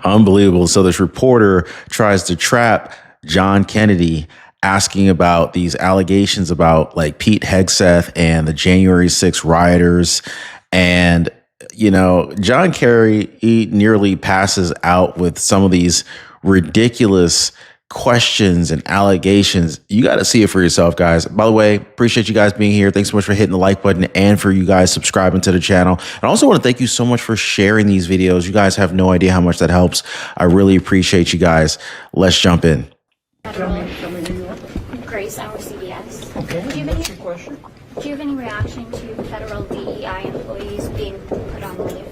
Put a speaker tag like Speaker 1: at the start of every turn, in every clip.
Speaker 1: Unbelievable. So this reporter tries to trap John Kennedy asking about these allegations about like Pete Hegseth and the January 6th rioters. And, John Kerry, he nearly passes out with some of these ridiculous questions and allegations. You got to see it for yourself, guys. By the way, appreciate you guys being here. Thanks so much for hitting the like button and for you guys subscribing to the channel. And I also want to thank you so much for sharing these videos. You guys have no idea how much that helps. I really appreciate you guys. Let's jump in.
Speaker 2: Tell me who you are.
Speaker 3: Grace, our CBS.
Speaker 2: Okay, what's your question?
Speaker 3: Do you have any reaction to federal DEI employees being put on leave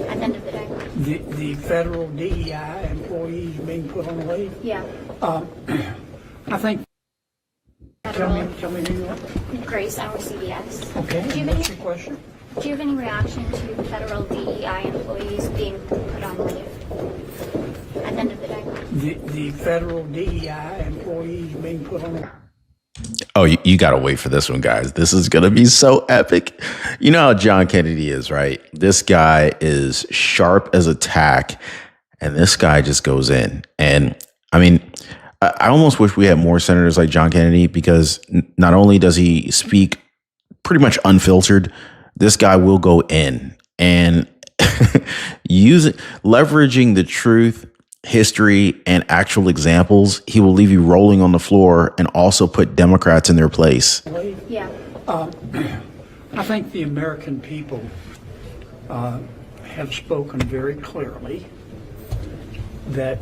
Speaker 3: at the end of the day?
Speaker 2: The federal DEI employees being put on leave?
Speaker 3: Yeah.
Speaker 2: I think. Tell me who you are.
Speaker 3: Grace, our CBS.
Speaker 2: Okay, what's your question?
Speaker 3: Do you have any reaction to federal DEI employees being put on leave at the end of the day?
Speaker 2: The federal DEI employees being put on leave.
Speaker 1: Oh, you got to wait for this one, guys. This is going to be so epic. You know how John Kennedy is, right? This guy is sharp as a tack, and this guy just goes in. And I mean, I almost wish we had more senators like John Kennedy, because not only does he speak pretty much unfiltered, this guy will go in and leveraging the truth, history, and actual examples. He will leave you rolling on the floor and also put Democrats in their place.
Speaker 3: Yeah.
Speaker 2: I think the American people have spoken very clearly that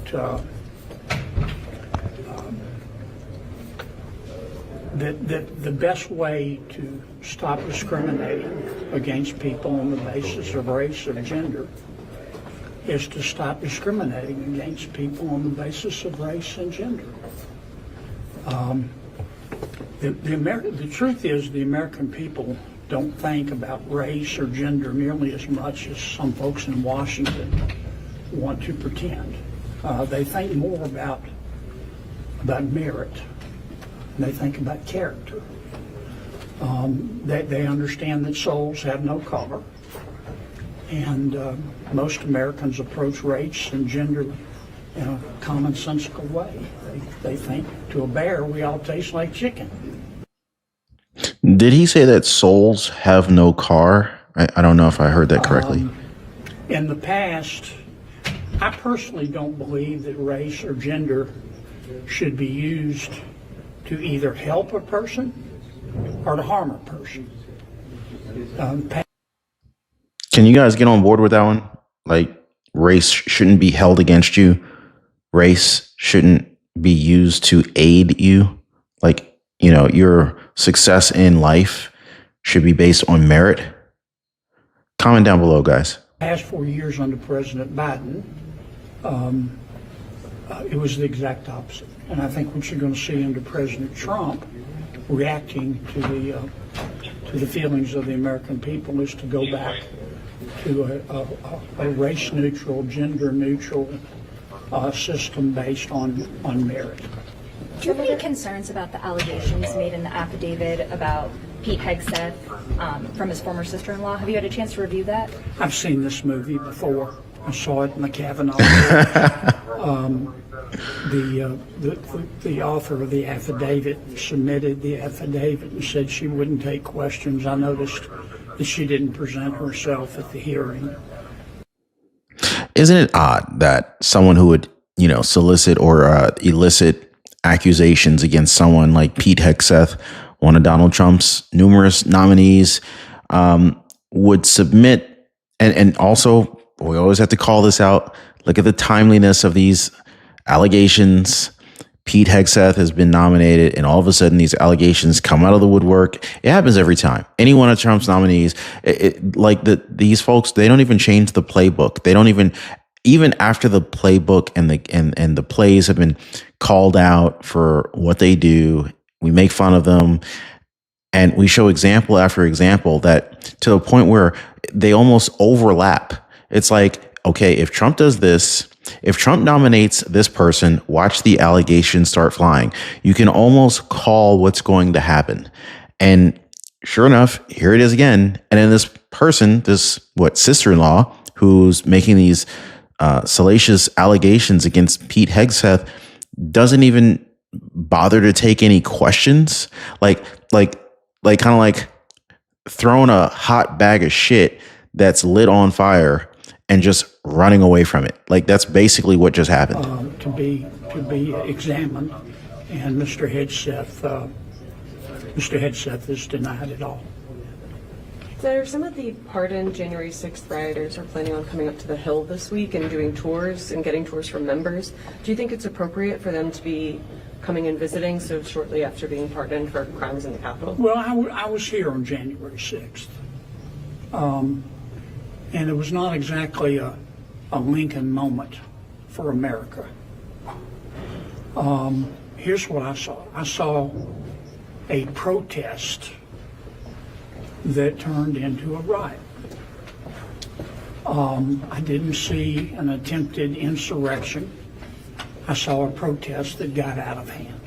Speaker 2: that the best way to stop discriminating against people on the basis of race or gender is to stop discriminating against people on the basis of race and gender. The truth is, the American people don't think about race or gender nearly as much as some folks in Washington want to pretend. They think more about merit. They think about character. They understand that souls have no color. And most Americans approach race and gender in a commonsensical way. They think, to a bear, we all taste like chicken.
Speaker 1: Did he say that souls have no car? I don't know if I heard that correctly.
Speaker 2: In the past, I personally don't believe that race or gender should be used to either help a person or to harm a person.
Speaker 1: Can you guys get on board with that one? Like, race shouldn't be held against you. Race shouldn't be used to aid you. Like, your success in life should be based on merit. Comment down below, guys.
Speaker 2: Past 4 years under President Biden, it was the exact opposite. And I think what you're going to see under President Trump reacting to the feelings of the American people is to go back to a race-neutral, gender-neutral system based on merit.
Speaker 4: Do you have any concerns about the allegations made in the affidavit about Pete Hegseth from his former sister-in-law? Have you had a chance to review that?
Speaker 2: I've seen this movie before. I saw it in the Kavanaugh. The author of the affidavit submitted the affidavit and said she wouldn't take questions. I noticed that she didn't present herself at the hearing.
Speaker 1: Isn't it odd that someone who would, solicit or elicit accusations against someone like Pete Hegseth, one of Donald Trump's numerous nominees, would submit, and also, we always have to call this out, look at the timeliness of these allegations. Pete Hegseth has been nominated, and all of a sudden these allegations come out of the woodwork. It happens every time. Any one of Trump's nominees, these folks, they don't even change the playbook. They don't even after the playbook and the plays have been called out for what they do, we make fun of them, and we show example after example that to the point where they almost overlap. It's like, okay, if Trump does this, if Trump nominates this person, watch the allegations start flying. You can almost call what's going to happen. And sure enough, here it is again. And then this person, sister-in-law, who's making these salacious allegations against Pete Hegseth doesn't even bother to take any questions, like kind of like throwing a hot bag of shit that's lit on fire and just running away from it. Like that's basically what just happened.
Speaker 2: To be examined, and Mr. Hegseth has denied it all.
Speaker 5: Senator, some of the pardoned January 6th rioters are planning on coming up to the Hill this week and doing tours and getting tours from members. Do you think it's appropriate for them to be coming and visiting so shortly after being pardoned for crimes in the Capitol?
Speaker 2: Well, I was here on January 6th, and it was not exactly a Lincoln moment for America. Here's what I saw. I saw a protest that turned into a riot. I didn't see an attempted insurrection. I saw a protest that got out of hand.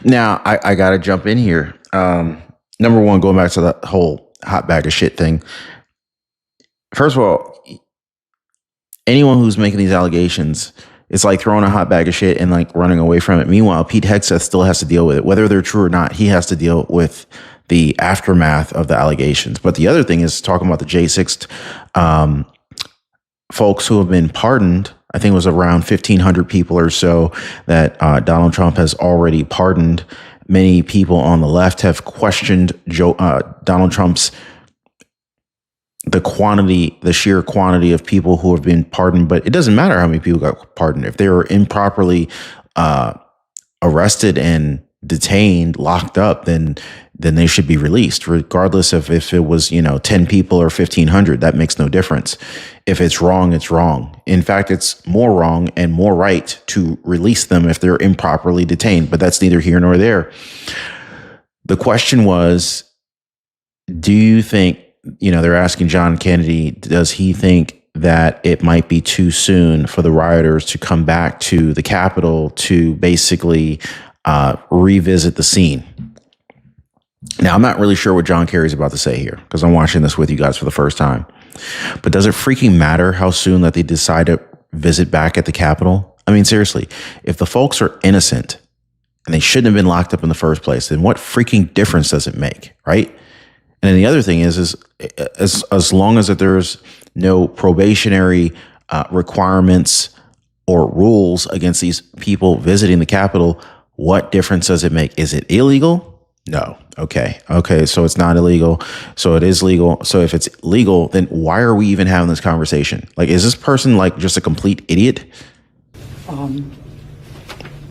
Speaker 1: Now, I got to jump in here. Number one, going back to that whole hot bag of shit thing. First of all, anyone who's making these allegations, it's like throwing a hot bag of shit and like running away from it. Meanwhile, Pete Hegseth still has to deal with it. Whether they're true or not, he has to deal with the aftermath of the allegations. But the other thing is talking about the J6 folks who have been pardoned. I think it was around 1,500 people or so that Donald Trump has already pardoned. Many people on the left have questioned Donald Trump's the sheer quantity of people who have been pardoned, but it doesn't matter how many people got pardoned. If they were improperly arrested and detained, locked up, then they should be released, regardless of if it was, 10 people or 1,500. That makes no difference. If it's wrong, it's wrong. In fact, it's more wrong and more right to release them if they're improperly detained, but that's neither here nor there. The question was, do you think, they're asking John Kennedy, does he think that it might be too soon for the rioters to come back to the Capitol to basically revisit the scene? Now, I'm not really sure what John Kerry's about to say here because I'm watching this with you guys for the first time. But does it freaking matter how soon that they decide to visit back at the Capitol? I mean, seriously, if the folks are innocent and they shouldn't have been locked up in the first place, then what freaking difference does it make, right? And then the other thing is as long as that there's no probationary requirements or rules against these people visiting the Capitol, what difference does it make? Is it illegal? No. Okay. So it's not illegal. So it is legal. So if it's legal, then why are we even having this conversation? Like, is this person like just a complete idiot?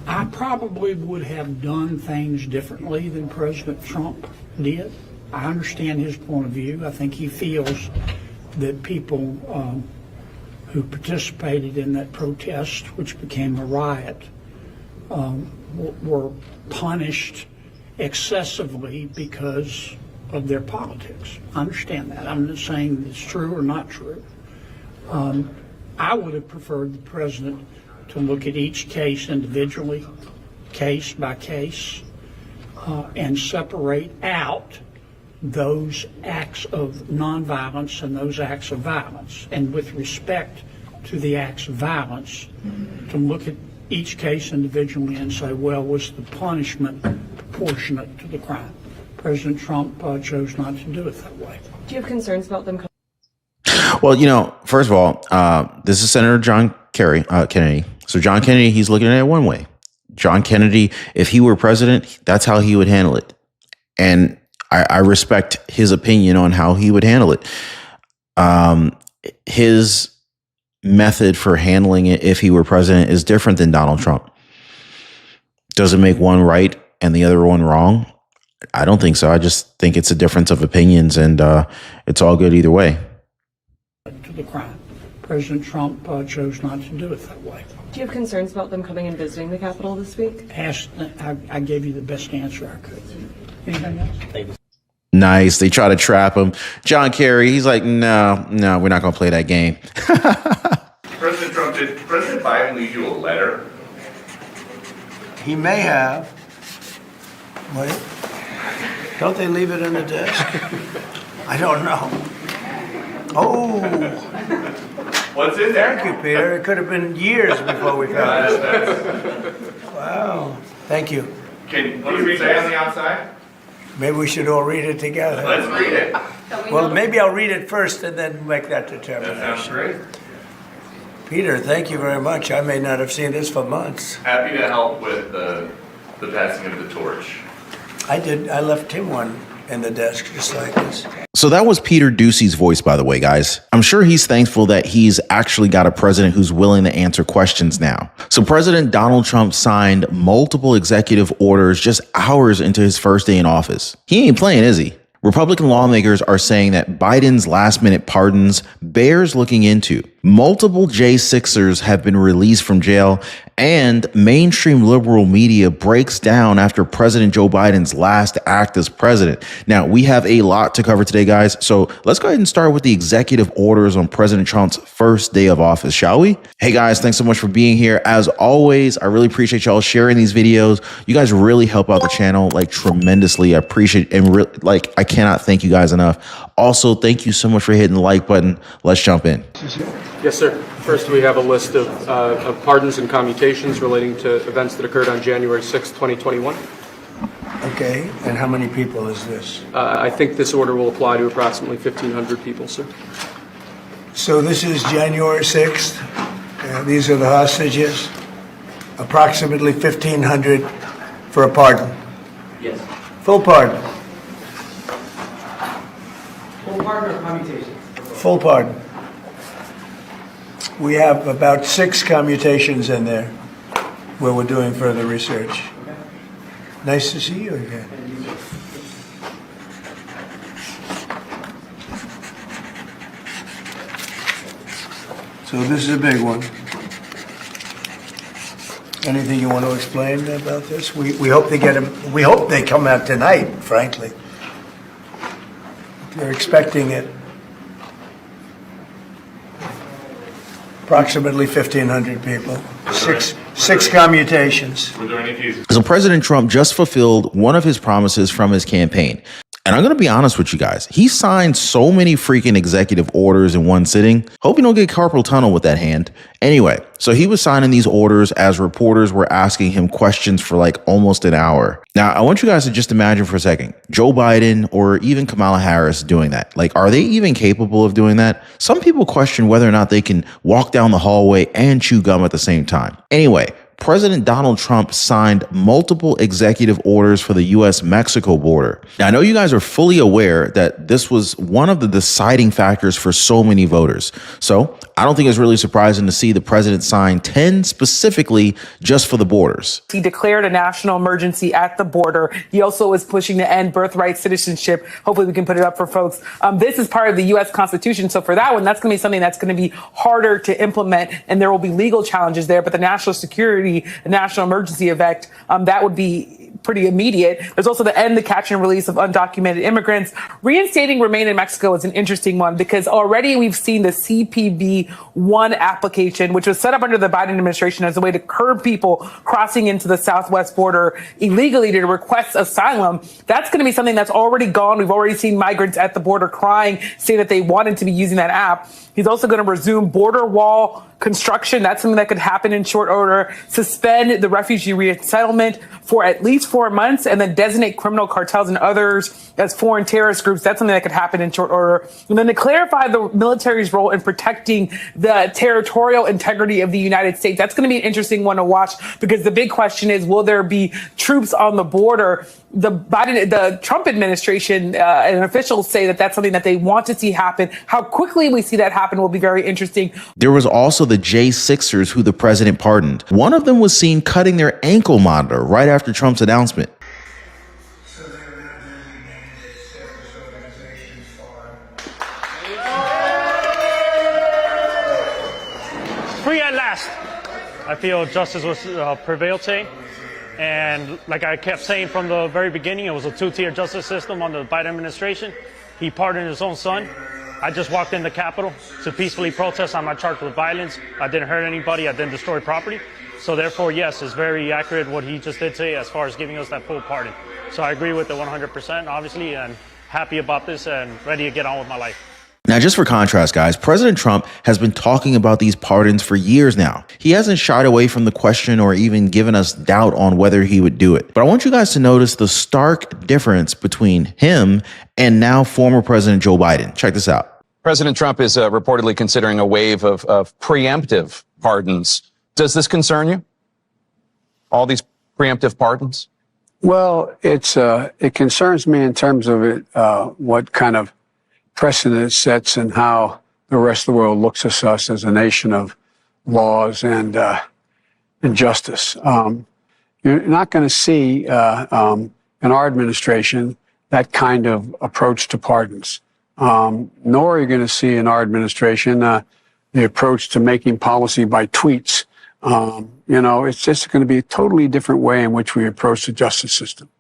Speaker 2: I probably would have done things differently than President Trump did. I understand his point of view. I think he feels that people who participated in that protest, which became a riot, were punished excessively because of their politics. I understand that. I'm not saying it's true or not true. I would have preferred the president to look at each case individually, case by case, and separate out those acts of nonviolence and those acts of violence. And with respect to the acts of violence, to look at each case individually and say, well, was the punishment proportionate to the crime? President Trump chose not to do it that way.
Speaker 5: Do you have concerns about them?
Speaker 1: Well, first of all, this is Senator John Kennedy. So John Kennedy, he's looking at it one way. John Kennedy, if he were president, that's how he would handle it. And I respect his opinion on how he would handle it. His method for handling it, if he were president, is different than Donald Trump. Does it make one right and the other one wrong? I don't think so. I just think it's a difference of opinions, and it's all good either way.
Speaker 2: To the crime. President Trump chose not to do it that way.
Speaker 5: Do you have concerns about them coming and visiting the Capitol this week?
Speaker 2: I gave you the best answer I could. Anything else?
Speaker 1: Nice. They try to trap him. John Kerry, he's like, no, we're not going to play that game.
Speaker 6: President Trump, did President Biden leave you a letter?
Speaker 7: He may have. Wait. Don't they leave it in the desk? I don't know. Oh,
Speaker 6: What's in there?
Speaker 7: thank you, Peter. It could have been years before we found it. Wow, thank you.
Speaker 6: What does it say on the outside?
Speaker 7: Maybe we should all read it together.
Speaker 6: Let's read it.
Speaker 7: Well, maybe I'll read it first and then make that
Speaker 6: That sounds
Speaker 7: determination.
Speaker 6: great.
Speaker 7: Peter, thank you very much. I may not have seen this for months.
Speaker 6: Happy to help with the passing of the torch.
Speaker 7: I did. I left him one in the desk just like this.
Speaker 1: So that was Peter Ducey's voice, by the way, guys. I'm sure he's thankful that he's actually got a president who's willing to answer questions now. So President Donald Trump signed multiple executive orders just hours into his first day in office. He ain't playing, is he? Republican lawmakers are saying that Biden's last-minute pardons bears looking into. Multiple J6ers have been released from jail, and mainstream liberal media breaks down after President Joe Biden's last act as president. Now, we have a lot to cover today, guys, so let's go ahead and start with the executive orders on President Trump's first day of office, shall we? Hey, guys, thanks so much for being here. As always, I really appreciate y'all sharing these videos. You guys really help out the channel, like, tremendously. I appreciate it, and I cannot thank you guys enough. Also, thank you so much for hitting the like button. Let's jump in.
Speaker 8: Yes, sir. First, we have a list of pardons and commutations relating to events that occurred on January 6, 2021.
Speaker 7: Okay, and how many people is this?
Speaker 8: I think this order will apply to approximately 1,500 people, sir.
Speaker 7: So this is January 6th. These are the hostages. Approximately 1,500 for a pardon.
Speaker 8: Yes.
Speaker 7: Full pardon.
Speaker 8: Full pardon or commutations?
Speaker 7: Full pardon. We have about 6 commutations in there where we're doing further research. Nice to see you again. So this is a big one. Anything you want to explain about this? We hope they get them. We hope they come out tonight, frankly. They're expecting it. Approximately 1,500 people. Six commutations.
Speaker 6: Were there any cases?
Speaker 1: So President Trump just fulfilled one of his promises from his campaign. And I'm going to be honest with you guys. He signed so many freaking executive orders in one sitting. Hope you don't get carpal tunnel with that hand. Anyway, so he was signing these orders as reporters were asking him questions for like almost an hour. Now, I want you guys to just imagine for a second, Joe Biden or even Kamala Harris doing that. Like, are they even capable of doing that? Some people question whether or not they can walk down the hallway and chew gum at the same time. Anyway, President Donald Trump signed multiple executive orders for the U.S.-Mexico border. Now, I know you guys are fully aware that this was one of the deciding factors for so many voters. So I don't think it's really surprising to see the president sign 10 specifically just for the borders.
Speaker 9: He declared a national emergency at the border. He also is pushing to end birthright citizenship. Hopefully we can put it up for folks. This is part of the U.S. Constitution. So for that one, that's going to be something that's going to be harder to implement, and there will be legal challenges there. But the national security, the national emergency effect, that would be pretty immediate. There's also the end the catch and release of undocumented immigrants. Reinstating remain in Mexico is an interesting one because already we've seen the CPB-1 application, which was set up under the Biden administration as a way to curb people crossing into the southwest border illegally to request asylum. That's going to be something that's already gone. We've already seen migrants at the border crying, saying that they wanted to be using that app. He's also going to resume border wall construction. That's something that could happen in short order. Suspend the refugee resettlement for at least 4 months, and then designate criminal cartels and others as foreign terrorist groups. That's something that could happen in short order. And then to clarify the military's role in protecting the territorial integrity of the United States. That's going to be an interesting one to watch because the big question is, will there be troops on the border? The Trump administration and officials say that that's something that they want to see happen. How quickly we see that happen will be very interesting.
Speaker 1: There was also the J6ers who the president pardoned. One of them was seen cutting their ankle monitor right after Trump's announcement.
Speaker 10: Free at last. I feel justice was prevailed today. And like I kept saying from the very beginning, it was a two-tier justice system under the Biden administration. He pardoned his own son. I just walked in the Capitol to peacefully protest. I'm not charged with violence. I didn't hurt anybody. I didn't destroy property. So therefore, yes, it's very accurate what he just did today as far as giving us that full pardon. So I agree with the 100%, obviously, and happy about this and ready to get on with my life.
Speaker 1: Now, Now, just for contrast, guys, President Trump has been talking about these pardons for years now. He hasn't shied away from the question or even given us doubt on whether he would do it. But I want you guys to notice the stark difference between him and now former President Joe Biden. Check this out.
Speaker 11: President Trump is reportedly considering a wave of preemptive pardons. Does this concern you? All these preemptive pardons?
Speaker 12: Well, it concerns me in terms of what kind of precedent it sets and how the rest of the world looks at us as a nation of laws and justice. You're not going to see in our administration that kind of approach to pardons, nor are you going to see in our administration the approach to making policy by tweets. It's just going to be a totally different way in which we approach the justice system.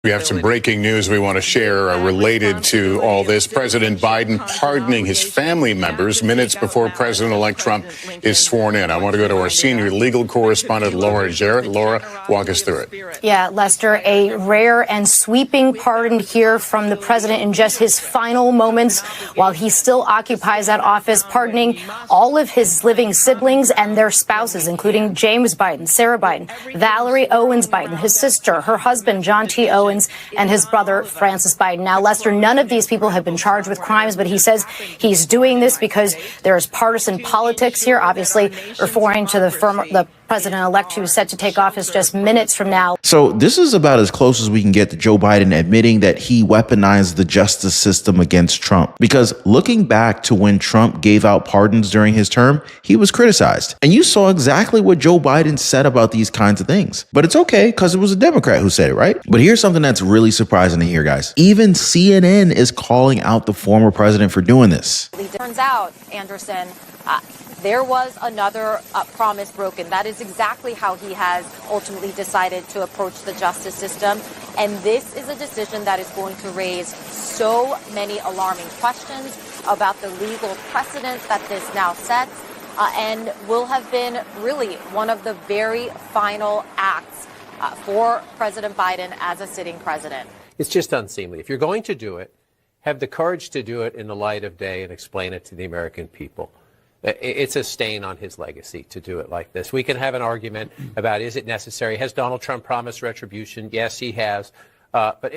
Speaker 13: We have some breaking news we want to share related to all this. President Biden pardoning his family members minutes before President-elect Trump is sworn in. I want to go to our senior legal correspondent, Laura Jarrett. Laura, walk us through it.
Speaker 14: Yeah, Lester, a rare and sweeping pardon here from the president in just his final moments while he still occupies that office, pardoning all of his living siblings and their spouses, including James Biden, Sarah Biden, Valerie Owens Biden, his sister, her husband, John T. Owens, and his brother, Francis Biden. Now, Lester, none of these people have been charged with crimes, but he says he's doing this because there is partisan politics here, obviously referring to the president-elect who's set to take office just minutes from now.
Speaker 1: So this is about as close as we can get to Joe Biden admitting that he weaponized the justice system against Trump. Because looking back to when Trump gave out pardons during his term, he was criticized. And you saw exactly what Joe Biden said about these kinds of things. But it's okay because it was a Democrat who said it, right? But here's something that's really surprising to hear, guys. Even CNN is calling out the former president for doing this.
Speaker 15: Turns out, Anderson, there was another promise broken. That is exactly how he has ultimately decided to approach the justice system. And this is a decision that is going to raise so many alarming questions about the legal precedent that this now sets and will have been really one of the very final acts for President Biden as a sitting president.
Speaker 16: It's just unseemly. If you're going to do it, have the courage to do it in the light of day and explain it to the American people. It's a stain on his legacy to do it like this. We can have an argument about, is it necessary? Has Donald Trump promised retribution? Yes, he has. But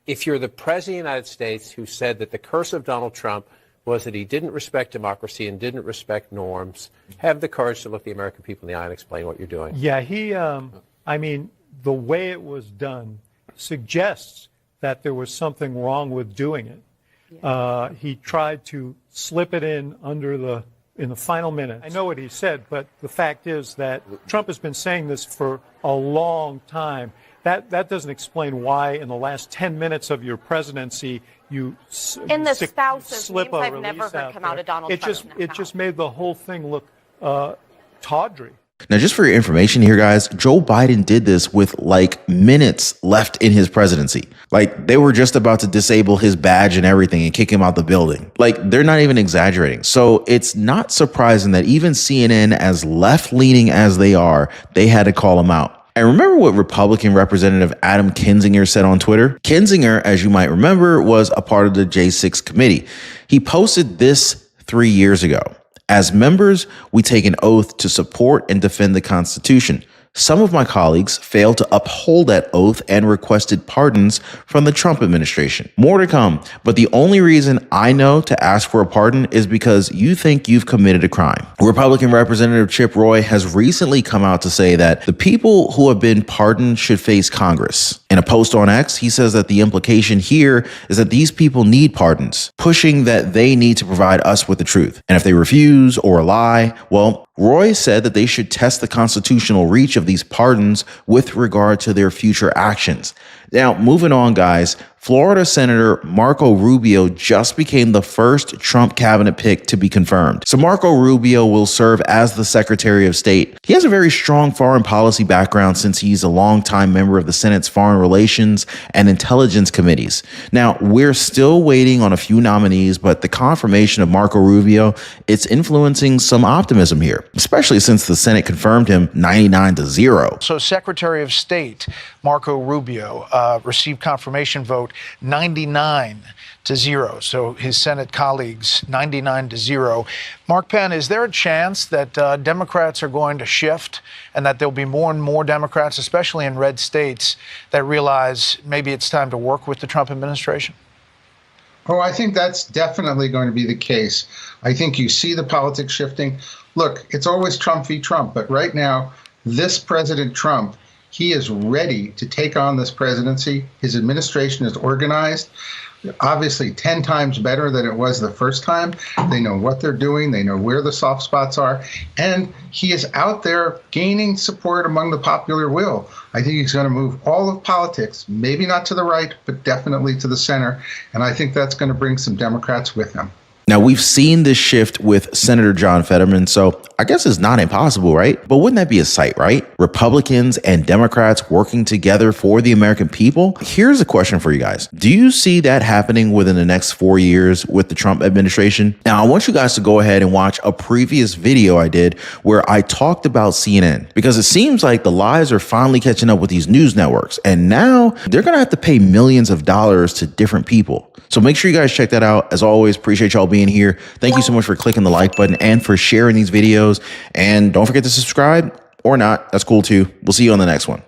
Speaker 16: if you're the president of the United States who said that the curse of Donald Trump was that he didn't respect democracy and didn't respect norms, have the courage to look the American people in the eye and explain what you're doing.
Speaker 17: Yeah, the way it was done suggests that there was something wrong with doing it. He tried to slip it in in the final minute. I know what he said, but the fact is that Trump has been saying this for a long time. That doesn't explain why in the last 10 minutes of your presidency you
Speaker 15: in the spouses
Speaker 17: slip
Speaker 15: names
Speaker 17: a
Speaker 15: I've
Speaker 17: release
Speaker 15: never heard
Speaker 17: out
Speaker 15: come
Speaker 17: there.
Speaker 15: out of Donald Trump.
Speaker 17: It just made the whole thing look tawdry.
Speaker 1: Now, just for your information here, guys, Joe Biden did this with like minutes left in his presidency. Like they were just about to disable his badge and everything and kick him out the building. Like they're not even exaggerating. So it's not surprising that even CNN, as left-leaning as they are, they had to call him out. And remember what Republican Representative Adam Kinzinger said on Twitter? Kinzinger, as you might remember, was a part of the J6 committee. He posted this 3 years ago. As members, we take an oath to support and defend the Constitution. Some of my colleagues failed to uphold that oath and requested pardons from the Trump administration. More to come, but the only reason I know to ask for a pardon is because you think you've committed a crime. Republican Representative Chip Roy has recently come out to say that the people who have been pardoned should face Congress. In a post on X, he says that the implication here is that these people need pardons, pushing that they need to provide us with the truth. And if they refuse or lie, well, Roy said that they should test the constitutional reach of these pardons with regard to their future actions. Now, moving on, guys, Florida Senator Marco Rubio just became the first Trump cabinet pick to be confirmed. So Marco Rubio will serve as the Secretary of State. He has a very strong foreign policy background since he's a longtime member of the Senate's Foreign Relations and Intelligence Committees. Now, we're still waiting on a few nominees, but the confirmation of Marco Rubio, it's influencing some optimism here, especially since the Senate confirmed him 99-0.
Speaker 18: So Secretary of State Marco Rubio received confirmation vote 99-0. So his Senate colleagues, 99-0. Mark Penn, is there a chance that Democrats are going to shift and that there'll be more and more Democrats, especially in red states, that realize maybe it's time to work with the Trump administration?
Speaker 19: Oh, I think that's definitely going to be the case. I think you see the politics shifting. Look, it's always Trump v. Trump, but right now, this President Trump, he is ready to take on this presidency. His administration is organized, obviously 10 times better than it was the first time. They know what they're doing. They know where the soft spots are. And he is out there gaining support among the popular will. I think he's going to move all of politics, maybe not to the right, but definitely to the center. And I think that's going to bring some Democrats with him.
Speaker 1: Now, we've seen this shift with Senator John Fetterman, so I guess it's not impossible, right? But wouldn't that be a sight, right? Republicans and Democrats working together for the American people? Here's a question for you guys. Do you see that happening within the next 4 years with the Trump administration? Now, I want you guys to go ahead and watch a previous video I did where I talked about CNN, because it seems like the lies are finally catching up with these news networks, and now they're going to have to pay millions of dollars to different people. So make sure you guys check that out. As always, appreciate y'all being here. Thank you so much for clicking the like button and for sharing these videos. And don't forget to subscribe, or not. That's cool too. We'll see you on the next one.